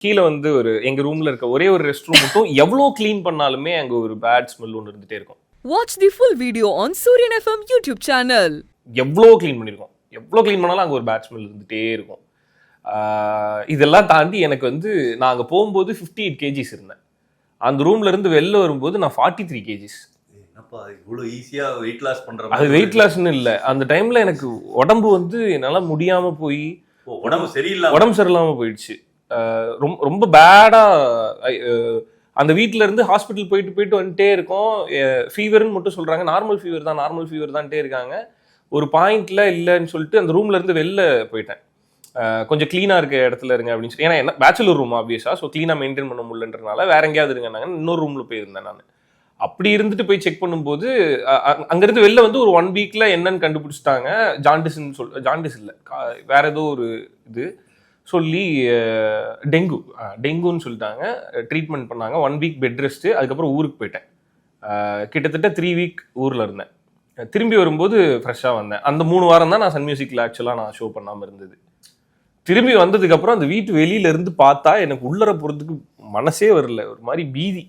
கீழ வந்து எங்க ரூம்ல இருக்க ஒரே ஒரு ரெஸ்ட் ரூம் மட்டும் எவ்வளோ கிளீன் பண்ணாலுமே அங்க ஒரு பேட் ஸ்மெல் ஒன்று இருந்துட்டே இருக்கும். Watch the full video on Suryan FM YouTube channel. எவ்வளோ கிளீன் பண்ணியிருக்கோம், எவ்வளோ கிளீன் பண்ணாலும் அங்கே ஒரு பேட் ஸ்மெல் இருந்துகிட்டே இருக்கும். இதெல்லாம் தாண்டி எனக்கு வந்து நான் அங்கே போகும்போது 58 கேஜிஸ் இருந்தேன். அந்த ரூம்ல இருந்து வெளில வரும்போது நான் 43 கேஜிஸ். இவ்வளோ ஈஸியா வெயிட் லாஸ் பண்ற அது வெயிட் லாஸ்ன்னு இல்லை, அந்த டைம்ல எனக்கு உடம்பு வந்து என்னால் முடியாம போய் உடம்பு சரியில்லாம போயிடுச்சு. ரொம்ப பேடா அந்த வீட்டில இருந்து ஹாஸ்பிட்டல் போயிட்டு வந்துட்டே இருக்கோம். ஃபீவர்னு மட்டும் சொல்றாங்க, நார்மல் ஃபீவர் தான்ட்டே இருக்காங்க. ஒரு பாயிண்ட்ல இல்லைன்னு சொல்லிட்டு அந்த ரூம்ல இருந்து வெளில போயிட்டேன். கொஞ்சம் கிளீனா இருக்க இடத்துல இருங்க அப்படின்னு சொல்லி, ஏன்னா என்ன பேச்சுலர் ரூம் ஆப்வியஸா, ஸோ கிளீனா மெயின்டைன் பண்ண முடியலன்றனால வேற எங்கேயாவது இருங்க நாங்கள் இன்னொரு ரூம்ல போயிருந்தேன். நான் அப்படி இருந்துட்டு போய் செக் பண்ணும்போது அங்கிருந்து வெளில வந்து ஒரு 1 வீக்ல என்னன்னு கண்டுபிடிச்சிட்டாங்க. ஜாண்டிஸ் இல்லை, வேற ஏதோ ஒரு இது சொல்லி டெங்குன்னு சொல்லிட்டாங்க. ட்ரீட்மெண்ட் பண்ணாங்க. 1 வீக் பெட் ரெஸ்ட். அதுக்கப்புறம் ஊருக்கு போயிட்டேன். கிட்டத்தட்ட 3 வீக் ஊர்ல இருந்தேன். திரும்பி வரும்போது ஃப்ரெஷ்ஷாக வந்தேன். அந்த 3 வாரம் தான் நான் சன் மியூசிக்கில் ஆக்சுவலாக நான் ஷோ பண்ணாமல் இருந்தது. திரும்பி வந்ததுக்கப்புறம் அந்த வீட்டு வெளியில இருந்து பார்த்தா எனக்கு உள்ளர போகிறதுக்கு மனசே வரல, ஒரு மாதிரி பீதி.